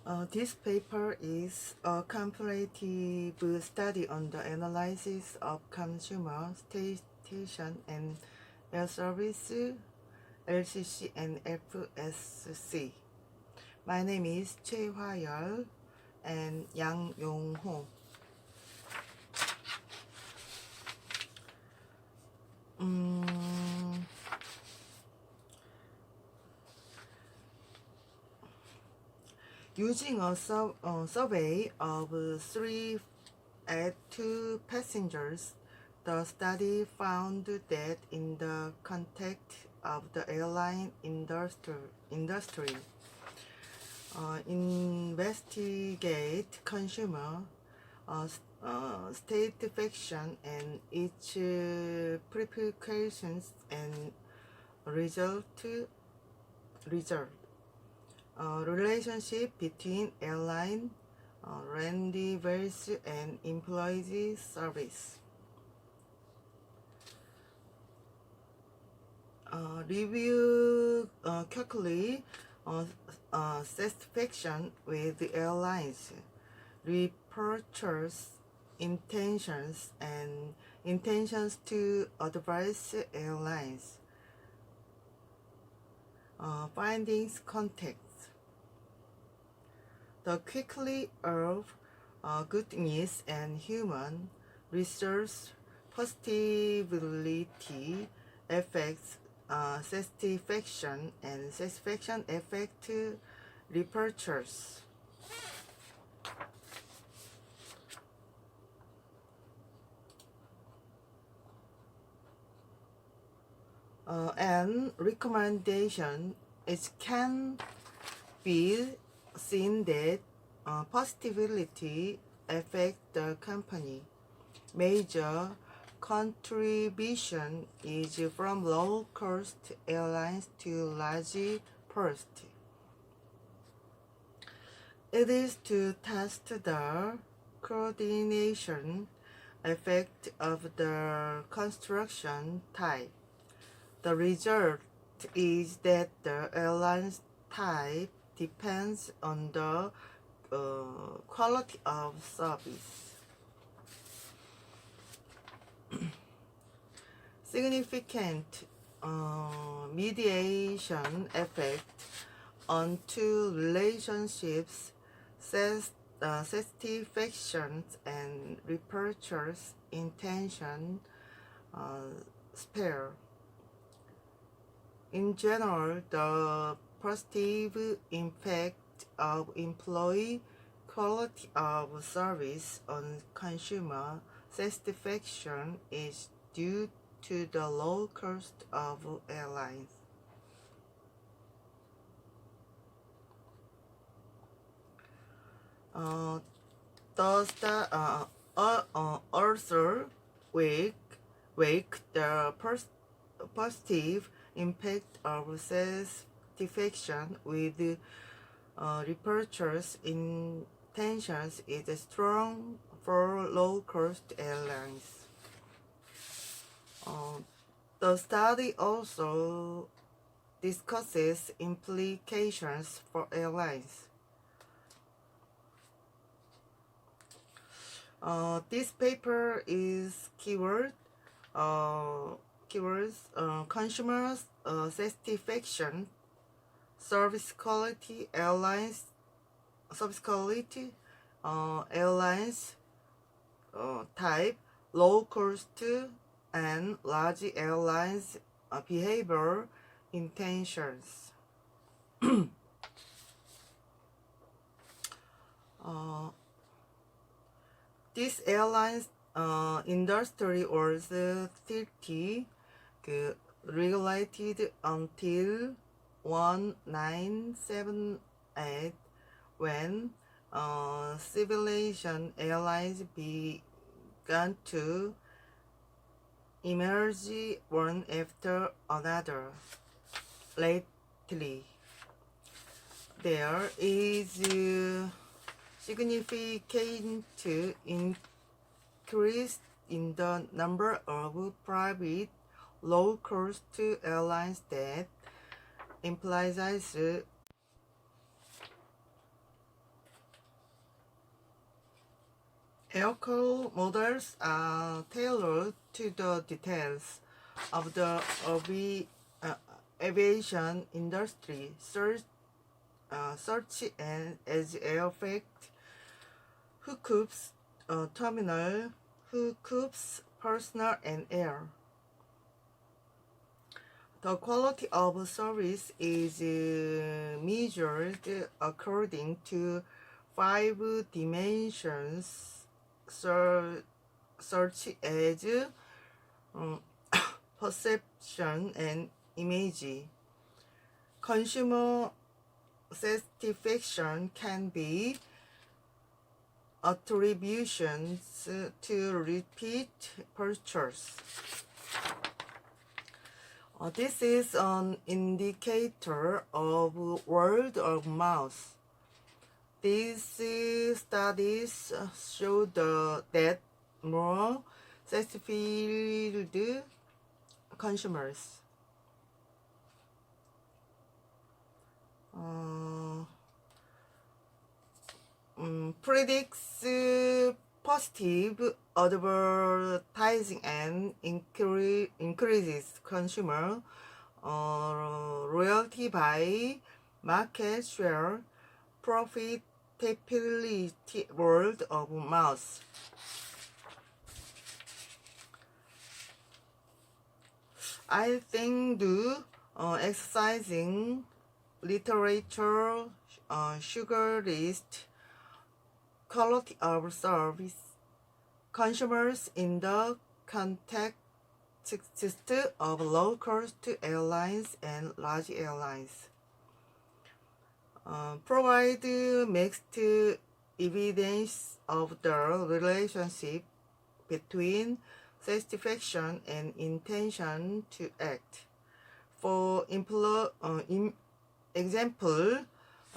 This paper is a comparative study on the analysis of consumer station and air service, LCC and FSC. My name is Choi Hwa-yeol and Yong-ho. Using a survey of 302 passengers, the study found that in the context of the airline industry, investigate consumer satisfaction and its prerequisites and result relationship between airline, rendezvous, and employee service. Review quickly satisfaction with the airlines, repurchase intentions, and intentions to advise airlines. Findings context. The quickly of goodness and human resource positivity affects satisfaction, and satisfaction affect repurchase. And recommendation, it can be seen that positivity affects the company. Major contribution is from low-cost airlines to large first. It is to test the coordination effect of the construction type. The result is that the airline's type depends on the quality of service. Significant mediation effect on two relationships, satisfaction and repurchase intention spare. In general, the positive impact of employee quality of service on consumer satisfaction is due to the low cost of airlines. Also weigh the positive impact of satisfaction with repurchase intentions is strong for low-cost airlines. The study also discusses implications for airlines. This paper is keywords, consumers satisfaction, service quality, airlines type, low cost and large airlines behavior intentions. This airlines industry was 30 regulated until 1978 when civilization airlines began to emerge one after another. Lately, there is significant increase in the number of private low-cost airlines that implies Aircraft models are tailored to the details of the uh, aviation industry, such as aircraft hookups, terminal hookups, personnel, and air. The quality of service is measured according to 5 dimensions, such as um, perception and image. Consumer satisfaction can be attributions to repeat purchase. This is an indicator of word of mouth. These studies show that more satisfied consumers predicts positive advertising and increases consumer loyalty by market share, profitability, word of mouth. I think exercising literature, sugar list, quality of service, consumers in the context of low-cost airlines and large airlines provide mixed evidence of the relationship between satisfaction and intention to act. For example,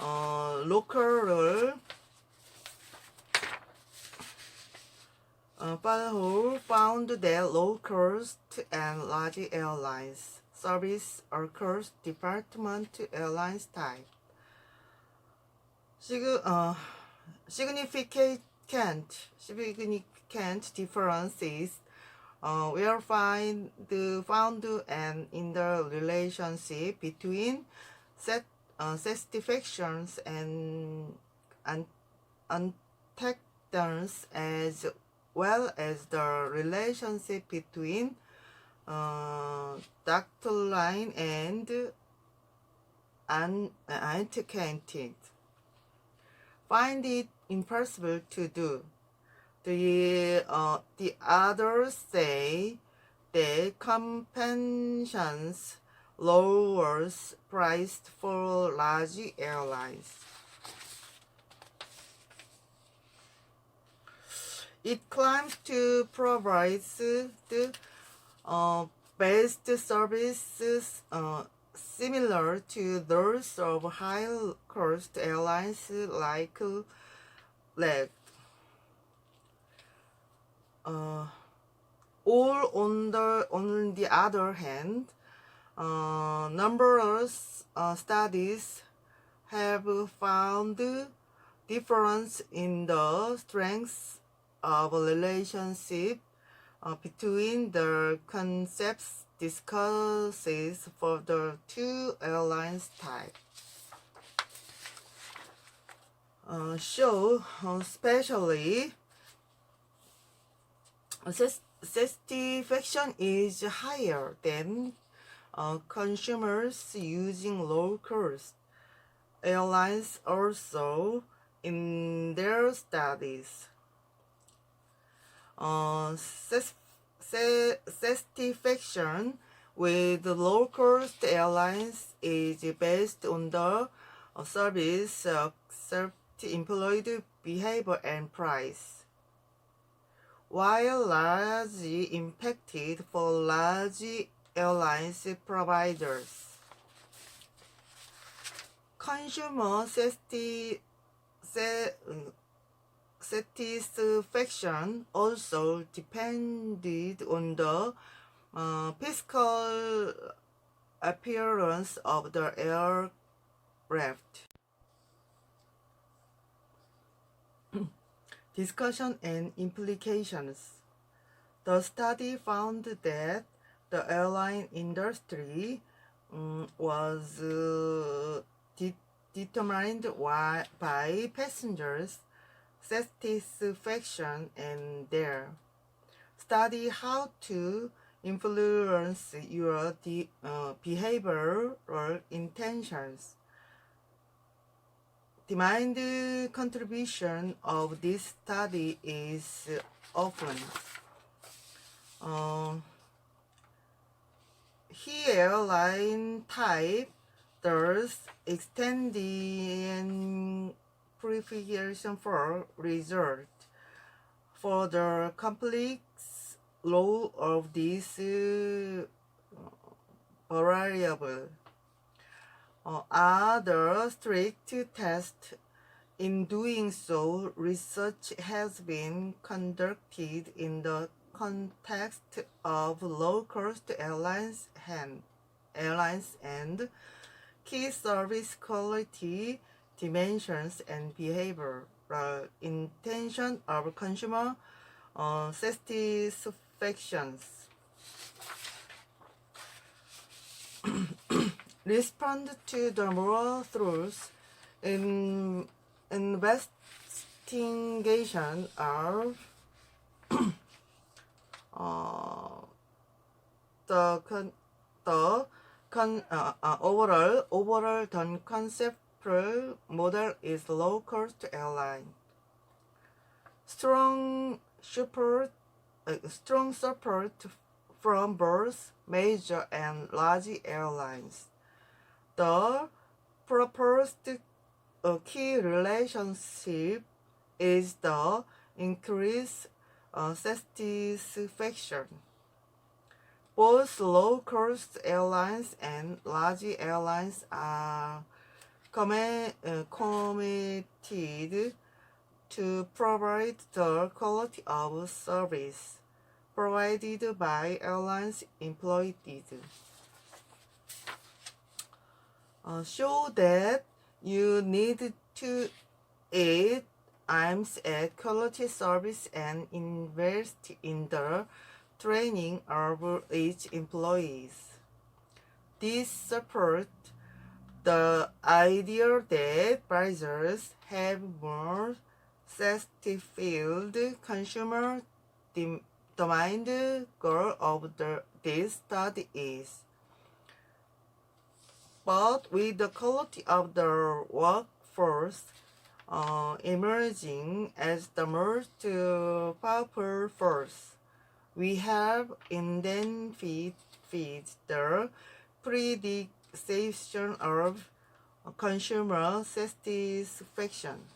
local Hwa-yeol found that low-cost and large airlines service occurs department airlines type. Significant differences were found and in the relationship between satisfactions and antecedents, as well as the relationship between doctor line and antecedent. Find it impossible to do. The others say that compensations lowers price for large airlines. It claims to provide the best services similar to those of high-cost airlines like LEG. On the other hand, numerous studies have found difference in the strengths of a relationship between the concepts discusses for the two airlines type. Show especially satisfaction is higher than consumers using low-cost airlines also in their studies. Satisfaction with low-cost airlines is based on the service, employed behavior, and price, while largely impacted for large airlines providers. Consumer satisfaction also depended on the physical appearance of the aircraft. Discussion and implications. The study found that the airline industry was determined by passengers' satisfaction and their study how to influence your behavioral intentions. The main contribution of this study is often airline type, thus extending preparation for result. For the complex role of this variable are the strict test. In doing so, research has been conducted in the context of low-cost airlines and key service quality dimensions and behavioral intention of consumer satisfactions. Respond to the moral truths in investigation of overall the conceptual model is low-cost airline. Strong support from both major and large airlines. The proposed key relationship is the increased satisfaction. Both low-cost airlines and large airlines are committed to provide the quality of service provided by airlines employed. Show that you need to aid aims at quality service and invest in the training of its employees. This supports the idea that advisors have more satisfied consumers. The main goal of this study is. But with the quality of the workforce emerging as the most powerful force, we have identified the prediction of consumer satisfaction.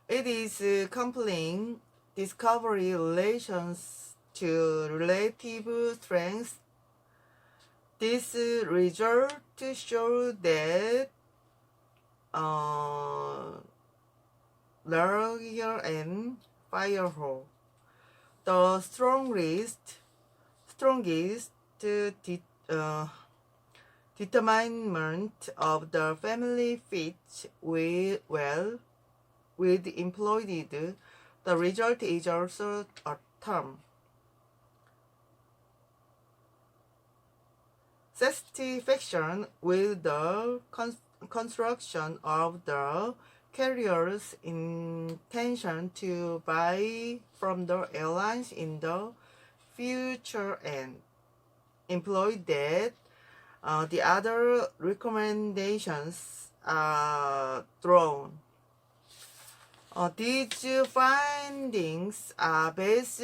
It is compelling discovery relations to relative strengths. This result show that Hwa-yeol and Hwa-yeol, the strongest determinant of the family fit well with employed. The result is also a term. Satisfaction with the construction of the carrier's intention to buy from the airlines in the future and employ that the other recommendations are drawn. These findings are based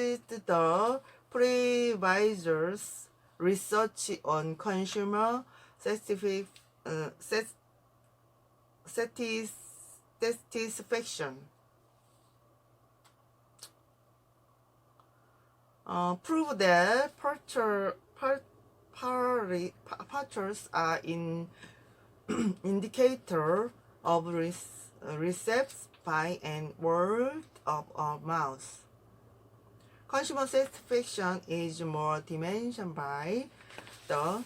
the previous research on consumer satisfaction. Prove that departures are an indicator of receipts by and word of mouth. Consumer satisfaction is more dimensioned by the